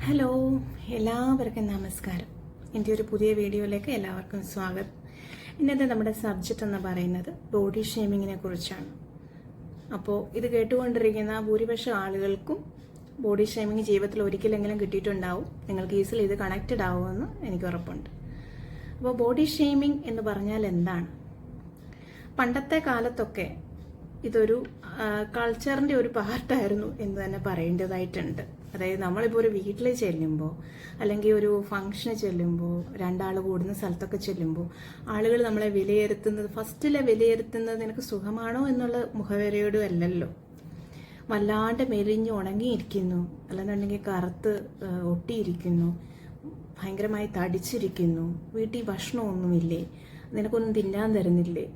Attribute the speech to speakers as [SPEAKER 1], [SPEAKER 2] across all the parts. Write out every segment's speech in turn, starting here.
[SPEAKER 1] Hello, എല്ലാവർക്കും നമസ്കാരം. എൻ്റെ ഒരു പുതിയ വീഡിയോയിലേക്ക് എല്ലാവർക്കും സ്വാഗതം. ഇന്നത്തെ നമ്മുടെ സബ്ജക്റ്റ് എന്ന് പറയുന്നത് ബോഡി ഷേമിങ്ങിനെ കുറിച്ചാണ്. അപ്പോൾ ഇത് കേട്ടുകൊണ്ടിരിക്കുന്ന ഭൂരിപക്ഷം ആളുകൾക്കും ബോഡി ഷേമിങ് ജീവിതത്തിൽ ഒരിക്കലെങ്കിലും കിട്ടിയിട്ടുണ്ടാവും. നിങ്ങൾക്ക് ഈസിലി ഇത് കണക്റ്റഡ് ആവുമെന്ന് എനിക്ക് ഉറപ്പുണ്ട്. അപ്പോൾ ബോഡി ഷേമിങ് എന്ന് പറഞ്ഞാൽ എന്താണ്? പണ്ടത്തെ കാലത്തൊക്കെ ഇതൊരു കൾച്ചറിൻ്റെ ഒരു പാർട്ടായിരുന്നു എന്ന് തന്നെ പറയേണ്ടതായിട്ടുണ്ട്. അതായത് നമ്മളിപ്പോൾ ഒരു വീട്ടിൽ ചെല്ലുമ്പോൾ അല്ലെങ്കിൽ ഒരു ഫംഗ്ഷന് ചെല്ലുമ്പോൾ രണ്ടാൾ കൂടുന്ന സ്ഥലത്തൊക്കെ ചെല്ലുമ്പോൾ ആളുകൾ നമ്മളെ വിലയിരുത്തുന്നത് ഫസ്റ്റിലെ വിലയിരുത്തുന്നത് നിനക്ക് സുഖമാണോ എന്നുള്ള മുഖവരയോടും അല്ലല്ലോ. വല്ലാണ്ട് മെലിഞ്ഞ് ഉണങ്ങിയിരിക്കുന്നു, അല്ലെന്നുണ്ടെങ്കിൽ കറുത്ത് ഒട്ടിയിരിക്കുന്നു, ഭയങ്കരമായി തടിച്ചിരിക്കുന്നു, വീട്ടിൽ ഭക്ഷണമൊന്നുമില്ലേ, നിനക്കൊന്നും തിന്നാൻ തരുന്നില്ലേ.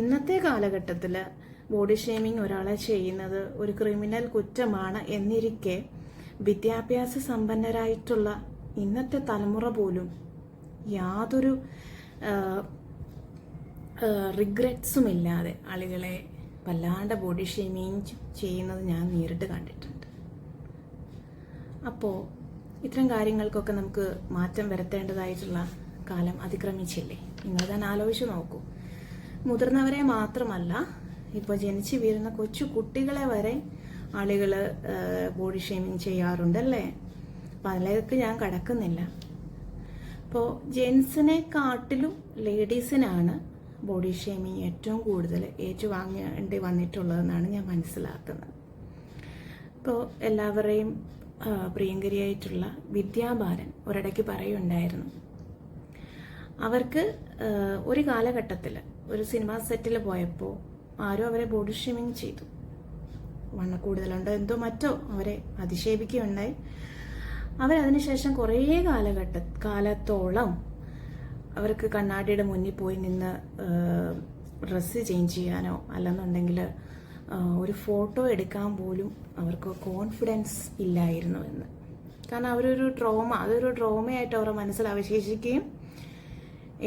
[SPEAKER 1] ഇന്നത്തെ കാലഘട്ടത്തിൽ ബോഡി ഷേമിങ് ഒരാളെ ചെയ്യുന്നത് ഒരു ക്രിമിനൽ കുറ്റമാണ് എന്നിരിക്കെ വിദ്യാഭ്യാസ സമ്പന്നരായിട്ടുള്ള ഇന്നത്തെ തലമുറ പോലും യാതൊരു റിഗ്രറ്റ്സും ഇല്ലാതെ ആളുകളെ വല്ലാണ്ട് ബോഡി ഷേമിങ് ചെയ്യുന്നത് ഞാൻ നേരിട്ട് കണ്ടിട്ടുണ്ട്. അപ്പോൾ ഇത്തരം കാര്യങ്ങൾക്കൊക്കെ നമുക്ക് മാറ്റം വരുത്തേണ്ടതായിട്ടുള്ള കാലം അതിക്രമിച്ചില്ലേ? നിങ്ങൾ തന്നെ ആലോചിച്ച് നോക്കൂ. മുതിർന്നവരെ മാത്രമല്ല, ഇപ്പോൾ ജനിച്ചു വീഴുന്ന കൊച്ചു കുട്ടികളെ വരെ ആളുകൾ ബോഡി ഷേമിങ് ചെയ്യാറുണ്ടല്ലേ. അപ്പം അതിലേക്ക് ഞാൻ കടക്കുന്നില്ല. അപ്പോൾ ജെൻസിനെക്കാട്ടിലും ലേഡീസിനാണ് ബോഡി ഷേമിങ് ഏറ്റവും കൂടുതൽ ഏറ്റുവാങ്ങേണ്ടി വന്നിട്ടുള്ളതെന്നാണ് ഞാൻ മനസ്സിലാക്കുന്നത്. ഇപ്പോൾ എല്ലാവരെയും പ്രിയങ്കരിയായിട്ടുള്ള വിദ്യാ ബാലൻ ഒരിടയ്ക്ക് പറയുണ്ടായിരുന്നു, അവർക്ക് ഒരു കാലഘട്ടത്തിൽ ഒരു സിനിമാ സെറ്റിൽ പോയപ്പോൾ ആരോ അവരെ ബോഡി ഷേമിങ് ചെയ്തു. വണ്ണ കൂടുതലുണ്ടോ എന്തോ മറ്റോ അവരെ അധിക്ഷേപിക്കുകയുണ്ടായി. അവരതിനുശേഷം കുറേ കാലത്തോളം അവർക്ക് കണ്ണാടിയുടെ മുന്നിൽ പോയി നിന്ന് ഡ്രസ്സ് ചേഞ്ച് ചെയ്യാനോ അല്ലെന്നുണ്ടെങ്കിൽ ഒരു ഫോട്ടോ എടുക്കാൻ പോലും അവർക്ക് കോൺഫിഡൻസ് ഇല്ലായിരുന്നു എന്ന്. കാരണം അതൊരു ട്രോമയായിട്ട് അവരുടെ മനസ്സിൽ അവശേഷിക്കുകയും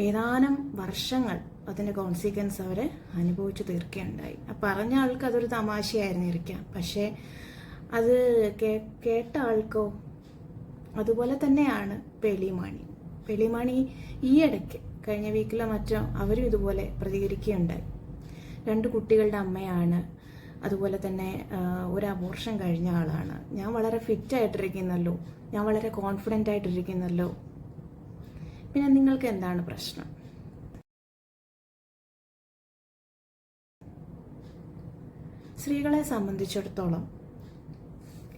[SPEAKER 1] ഏതാനും വർഷങ്ങൾ അതിൻ്റെ കോൺസിക്വൻസ് അവർ അനുഭവിച്ചു തീർക്കുകയുണ്ടായി. പറഞ്ഞ ആൾക്ക് അതൊരു തമാശയായിരുന്നിരിക്കാം, പക്ഷേ അത് കേട്ട ആൾക്കോ അതുപോലെ തന്നെയാണ് പേളിമാണി ഈയിടയ്ക്ക് കഴിഞ്ഞ വീക്കിലോ മറ്റോ അവരും ഇതുപോലെ പ്രതികരിക്കുകയുണ്ടായി. 2 കുട്ടികളുടെ അമ്മയാണ്, അതുപോലെ തന്നെ ഒരു അബോർഷൻ കഴിഞ്ഞ ആളാണ്. ഞാൻ വളരെ ഫിറ്റായിട്ടിരിക്കുന്നല്ലോ, ഞാൻ വളരെ കോൺഫിഡൻ്റ് ആയിട്ടിരിക്കുന്നല്ലോ. പിന്നെ നിങ്ങൾക്ക് എന്താണ് പ്രശ്നം? സ്ത്രീകളെ സംബന്ധിച്ചിടത്തോളം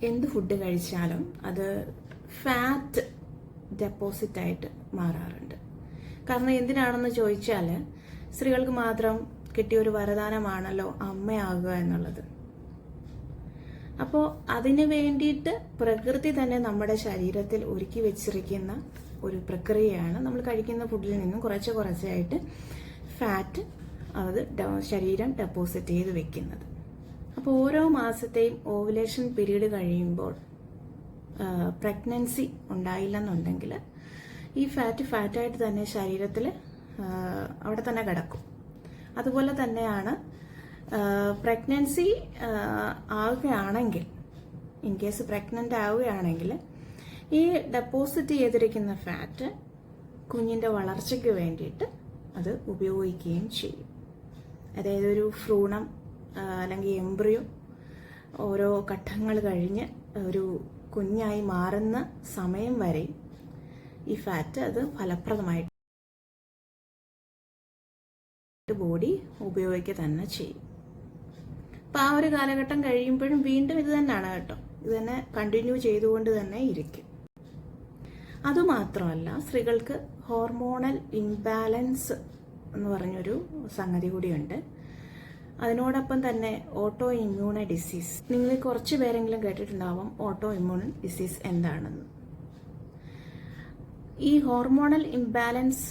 [SPEAKER 1] എന്ത് ഫുഡ് കഴിച്ചാലും അത് ഫാറ്റ് ഡെപ്പോസിറ്റ് ആയിട്ട് മാറാറുണ്ട്. കാരണം എന്തിനാണെന്ന് ചോദിച്ചാൽ സ്ത്രീകൾക്ക് മാത്രം കിട്ടിയ ഒരു വരദാനമാണല്ലോ അമ്മയാകുക എന്നുള്ളത്. അപ്പോൾ അതിന് വേണ്ടിയിട്ട് പ്രകൃതി തന്നെ നമ്മുടെ ശരീരത്തിൽ ഒരുക്കി വെച്ചിരിക്കുന്ന ഒരു പ്രക്രിയയാണ് നമ്മൾ കഴിക്കുന്ന ഫുഡിൽ നിന്നും കുറച്ചായിട്ട് ഫാറ്റ് അത് ശരീരം ഡെപ്പോസിറ്റ് ചെയ്ത് വെക്കുന്നത്. അപ്പോൾ ഓരോ മാസത്തെയും ഓവുലേഷൻ പീരീഡ് കഴിയുമ്പോൾ പ്രഗ്നൻസി ഉണ്ടായില്ലെന്നുണ്ടെങ്കിൽ ഈ ഫാറ്റായിട്ട് തന്നെ ശരീരത്തിൽ അവിടെ തന്നെ കിടക്കും. അതുപോലെ തന്നെയാണ് പ്രഗ്നൻസി ആവുകയാണെങ്കിൽ, ഇൻ കേസ് പ്രഗ്നൻ്റ് ആവുകയാണെങ്കിൽ ഈ ഡെപ്പോസിറ്റ് ചെയ്തിരിക്കുന്ന ഫാറ്റ് കുഞ്ഞിൻ്റെ വളർച്ചയ്ക്ക് വേണ്ടിയിട്ട് അത് ഉപയോഗിക്കുകയും ചെയ്യും. അതായത് ഒരു ഭ്രൂണം അല്ലെങ്കിൽ എംബ്രിയോ ഓരോ ഘട്ടങ്ങൾ കഴിഞ്ഞ് ഒരു കുഞ്ഞായി മാറുന്ന സമയം വരെ ഈ ഫാറ്റ് അത് ഫലപ്രദമായിട്ട് ബോഡി ഉപയോഗിക്കുക തന്നെ ചെയ്യും. അപ്പം ആ ഒരു കാലഘട്ടം കഴിയുമ്പോഴും വീണ്ടും ഇത് തന്നെയാണ് കേട്ടോ, ഇത് തന്നെ കണ്ടിന്യൂ ചെയ്തുകൊണ്ട് തന്നെ ഇരിക്കും. അതുമാത്രമല്ല, സ്ത്രീകൾക്ക് ഹോർമോണൽ ഇംബാലൻസ് എന്ന് പറഞ്ഞൊരു സംഗതി കൂടിയുണ്ട്. അതിനോടൊപ്പം തന്നെ ഓട്ടോ ഇമ്മ്യൂൺ ഡിസീസ്. നിങ്ങൾ കുറച്ച് പേരെങ്കിലും കേട്ടിട്ടുണ്ടാവും ഓട്ടോ ഇമ്മ്യൂൺ ഡിസീസ് എന്താണെന്ന്. ഈ ഹോർമോണൽ ഇംബാലൻസ്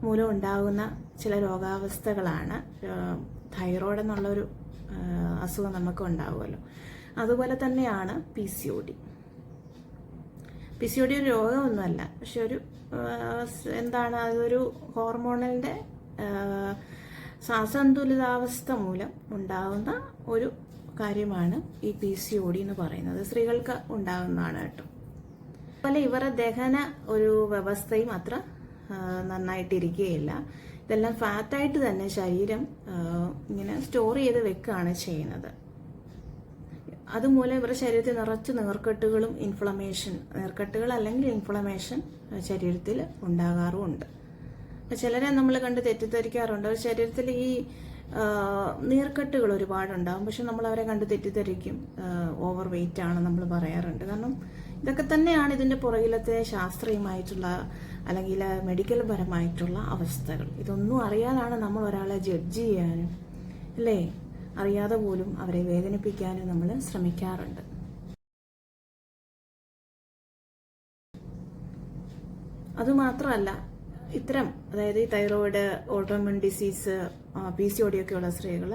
[SPEAKER 1] മൂലം ഉണ്ടാകുന്ന ചില രോഗാവസ്ഥകളാണ് തൈറോയ്ഡ് എന്നുള്ളൊരു അസുഖം നമുക്ക് ഉണ്ടാവുമല്ലോ. അതുപോലെ തന്നെയാണ് PCOD. PCOD ഒരു രോഗമൊന്നുമല്ല, പക്ഷെ അതൊരു ഹോർമോണലിൻ്റെ അസന്തുലിതാവസ്ഥ മൂലം ഉണ്ടാകുന്ന ഒരു കാര്യമാണ് ഈ PCOD എന്ന് പറയുന്നത്. സ്ത്രീകൾക്ക് ഉണ്ടാകുന്നതാണ് കേട്ടോ. അതുപോലെ ഇവരുടെ ദഹന ഒരു വ്യവസ്ഥയും അത്ര നന്നായിട്ടിരിക്കുകയില്ല. ഇതെല്ലാം ഫാറ്റായിട്ട് തന്നെ ശരീരം ഇങ്ങനെ സ്റ്റോർ ചെയ്ത് വെക്കുകയാണ് ചെയ്യുന്നത്. അതുമൂലം ഇവരുടെ ശരീരത്തിൽ നിറച്ച് നീർക്കെട്ടുകളും നീർക്കെട്ടുകൾ അല്ലെങ്കിൽ ഇൻഫ്ലമേഷൻ ശരീരത്തിൽ ഉണ്ടാകാറുമുണ്ട്. ചിലരെ നമ്മൾ കണ്ട് തെറ്റിദ്ധരിക്കാറുണ്ട്. അവർ ശരീരത്തിൽ ഈ നീർക്കെട്ടുകൾ ഒരുപാടുണ്ടാകും, പക്ഷെ നമ്മൾ അവരെ കണ്ട് തെറ്റിദ്ധരിക്കും, ഓവർ വെയിറ്റ് ആണ് നമ്മൾ പറയാറുണ്ട്. കാരണം ഇതൊക്കെ തന്നെയാണ് ഇതിന്റെ പുറകിലത്തെ ശാസ്ത്രീയമായിട്ടുള്ള അല്ലെങ്കിൽ മെഡിക്കൽ പരമായിട്ടുള്ള അവസ്ഥകൾ. ഇതൊന്നും അറിയാതാണ് നമ്മൾ ഒരാളെ ജഡ്ജ് ചെയ്യാനും അല്ലേ, അറിയാതെ പോലും അവരെ വേദനിപ്പിക്കാനും നമ്മൾ ശ്രമിക്കാറുണ്ട്. അതുമാത്രമല്ല, ഇത്തരം അതായത് ഈ തൈറോയിഡ്, ഓട്ടോമിൻ ഡിസീസ്, PCOD ഒക്കെ ഉള്ള സ്ത്രീകൾ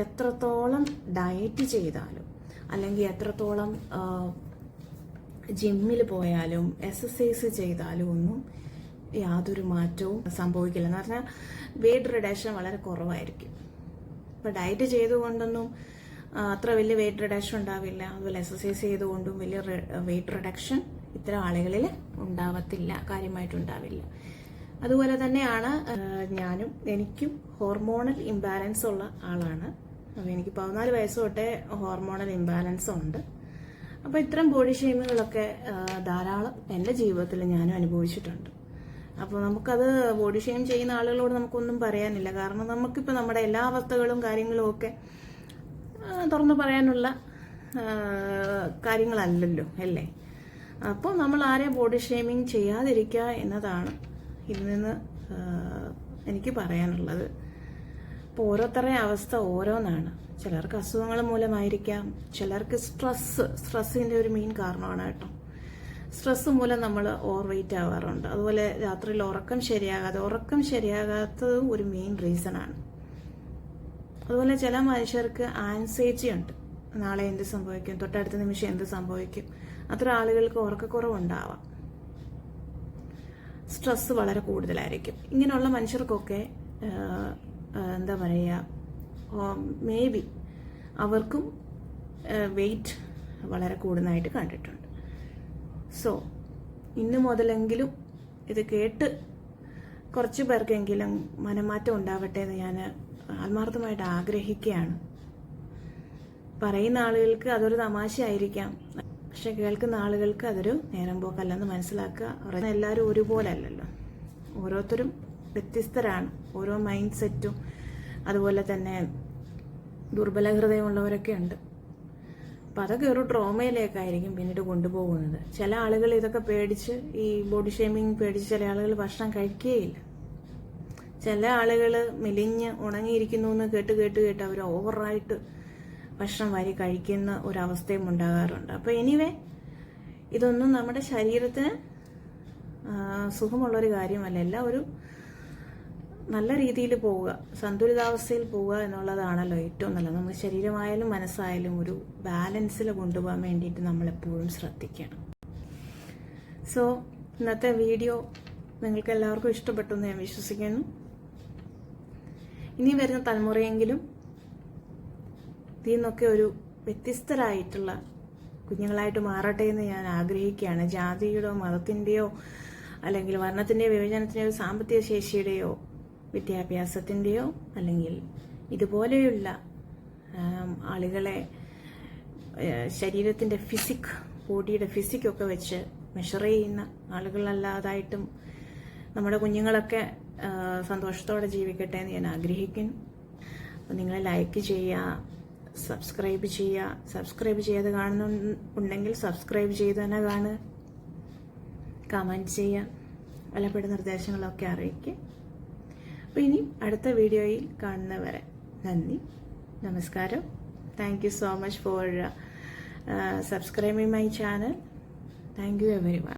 [SPEAKER 1] എത്രത്തോളം ഡയറ്റ് ചെയ്താലും അല്ലെങ്കിൽ എത്രത്തോളം ജിമ്മിൽ പോയാലും എക്സസൈസ് ചെയ്താലും ഒന്നും യാതൊരു മാറ്റവും സംഭവിക്കില്ല. എന്ന് പറഞ്ഞാൽ വെയിറ്റ് റിഡക്ഷൻ വളരെ കുറവായിരിക്കും. ഇപ്പം ഡയറ്റ് ചെയ്തുകൊണ്ടൊന്നും അത്ര വലിയ വെയിറ്റ് റിഡക്ഷൻ ഉണ്ടാവില്ല. അതുപോലെ എക്സസൈസ് ചെയ്തുകൊണ്ടും വലിയ വെയിറ്റ് റിഡക്ഷൻ ഇത്തരം ആളുകളിൽ ഉണ്ടാവത്തില്ല, കാര്യമായിട്ടുണ്ടാവില്ല. അതുപോലെ തന്നെയാണ് എനിക്കും ഹോർമോണൽ ഇംബാലൻസ് ഉള്ള ആളാണ്. അപ്പോൾ എനിക്ക് 14 വയസ്സ് തൊട്ടേ ഹോർമോണൽ ഇംബാലൻസ് ഉണ്ട്. അപ്പോൾ ഇത്തരം ബോഡി ഷെയിമുകളൊക്കെ ധാരാളം എൻ്റെ ജീവിതത്തിൽ ഞാനും അനുഭവിച്ചിട്ടുണ്ട്. അപ്പോൾ നമുക്കത് ബോഡി ഷെയിം ചെയ്യുന്ന ആളുകളോട് നമുക്കൊന്നും പറയാനില്ല. കാരണം നമുക്കിപ്പോൾ നമ്മുടെ എല്ലാ അവസ്ഥകളും കാര്യങ്ങളും ഒക്കെ തുറന്നു പറയാനുള്ള കാര്യങ്ങളല്ലല്ലോ അല്ലേ. അപ്പോൾ നമ്മൾ ആരെയും ബോഡി ഷെയിമിങ് ചെയ്യാതിരിക്കുക എന്നതാണ് ഇതിൽ നിന്ന് എനിക്ക് പറയാനുള്ളത്. ഇപ്പോൾ ഓരോരുത്തരുടെ അവസ്ഥ ഓരോന്നാണ്. ചിലർക്ക് അസുഖങ്ങൾ മൂലമായിരിക്കാം, ചിലർക്ക് സ്ട്രെസ്സിൻ്റെ ഒരു മെയിൻ കാരണമാണ് കേട്ടോ. സ്ട്രെസ് മൂലം നമ്മൾ ഓവർ വെയിറ്റ് ആവാറുണ്ട്. അതുപോലെ രാത്രിയിൽ ഉറക്കം ശരിയാകാത്തതും ഒരു മെയിൻ റീസണാണ്. അതുപോലെ ചില മനുഷ്യർക്ക് ആൻസൈറ്റി ഉണ്ട്. നാളെ എന്ത് സംഭവിക്കും, തൊട്ടടുത്ത നിമിഷം എന്ത് സംഭവിക്കും. അത്ര ആളുകൾക്ക് ഉറക്കക്കുറവുണ്ടാവാം, സ്ട്രെസ് വളരെ കൂടുതലായിരിക്കും. ഇങ്ങനെയുള്ള മനുഷ്യർക്കൊക്കെ എന്താ പറയുക, മേ ബി അവർക്കും വെയിറ്റ് വളരെ കൂടുന്നതായിട്ട് കണ്ടിട്ടുണ്ട്. സോ ഇന്നു മുതലെങ്കിലും ഇത് കേട്ട് കുറച്ച് പേർക്കെങ്കിലും മനംമാറ്റം ഉണ്ടാവട്ടെ എന്ന് ഞാൻ ആത്മാർത്ഥമായിട്ട് ആഗ്രഹിക്കുകയാണ്. പറയുന്ന ആളുകൾക്ക് അതൊരു തമാശയായിരിക്കാം, പക്ഷെ കേൾക്കുന്ന ആളുകൾക്ക് അതൊരു നേരം പോക്കല്ലെന്ന് മനസ്സിലാക്കുക. അവരുടെ എല്ലാവരും ഒരുപോലെ അല്ലല്ലോ, ഓരോരുത്തരും വ്യത്യസ്തരാണ്. ഓരോ മൈൻഡ് സെറ്റും അതുപോലെ തന്നെ ദുർബല ഹൃദയമുള്ളവരൊക്കെ ഉണ്ട്. അപ്പം അതൊക്കെ ഒരു ട്രോമയിലേക്കായിരിക്കും പിന്നീട് കൊണ്ടുപോകുന്നത്. ചില ആളുകൾ ഇതൊക്കെ പേടിച്ച്, ഈ ബോഡി ഷേമിങ് പേടിച്ച് ചില ആളുകൾ ഭക്ഷണം കഴിക്കുകയില്ല. ചില ആളുകൾ മെലിഞ്ഞ് ഉണങ്ങിയിരിക്കുന്നു എന്ന് കേട്ട് അവർ ഓവറായിട്ട് ഭക്ഷണം വാരി കഴിക്കുന്ന ഒരവസ്ഥയും ഉണ്ടാകാറുണ്ട്. അപ്പോൾ എനിവേ, ഇതൊന്നും നമ്മുടെ ശരീരത്തിന് സുഖമുള്ളൊരു കാര്യമല്ല. എല്ലാം ഒരു നല്ല രീതിയിൽ പോവുക, സന്തുലിതാവസ്ഥയിൽ പോവുക എന്നുള്ളതാണല്ലോ ഏറ്റവും നല്ലത്. നമ്മുടെ ശരീരമായാലും മനസ്സായാലും ഒരു ബാലൻസിൽ കൊണ്ടുപോകാൻ വേണ്ടിയിട്ട് നമ്മളെപ്പോഴും ശ്രദ്ധിക്കണം. സോ ഇന്നത്തെ വീഡിയോ നിങ്ങൾക്ക് എല്ലാവർക്കും ഇഷ്ടപ്പെട്ടു എന്ന് ഞാൻ വിശ്വസിക്കുന്നു. ഇനി വരുന്ന തലമുറയെങ്കിലും ഇതിൽ നിന്നൊക്കെ ഒരു വ്യത്യസ്തരായിട്ടുള്ള കുഞ്ഞുങ്ങളായിട്ട് മാറട്ടെ എന്ന് ഞാൻ ആഗ്രഹിക്കുകയാണ്. ജാതിയുടെയോ മതത്തിൻ്റെയോ അല്ലെങ്കിൽ വർണ്ണത്തിൻ്റെയോ വിഭജനത്തിൻ്റെയോ സാമ്പത്തിക ശേഷിയുടെയോ വിദ്യാഭ്യാസത്തിൻ്റെയോ അല്ലെങ്കിൽ ഇതുപോലെയുള്ള ആളുകളെ ശരീരത്തിൻ്റെ ബോഡിയുടെ ഫിസിക്കൊക്കെ വെച്ച് മെഷർ ചെയ്യുന്ന ആളുകളല്ലാതായിട്ടും നമ്മുടെ കുഞ്ഞുങ്ങളൊക്കെ സന്തോഷത്തോടെ ജീവിക്കട്ടെ എന്ന് ഞാൻ ആഗ്രഹിക്കുന്നു. അപ്പോൾ നിങ്ങൾ ലൈക്ക് ചെയ്യുക, സബ്സ്ക്രൈബ് ചെയ്യാതെ കാണുന്നുണ്ടെങ്കിൽ സബ്സ്ക്രൈബ് ചെയ്ത് തന്നെ കാണുക, കമൻറ്റ് ചെയ്യുക, വിലപ്പെട്ട നിർദ്ദേശങ്ങളൊക്കെ അറിയിക്കുക. അപ്പോൾ ഇനി അടുത്ത വീഡിയോയിൽ കാണുന്നവരെ നന്ദി, നമസ്കാരം. Thank you so much for subscribing my channel. Thank you everyone.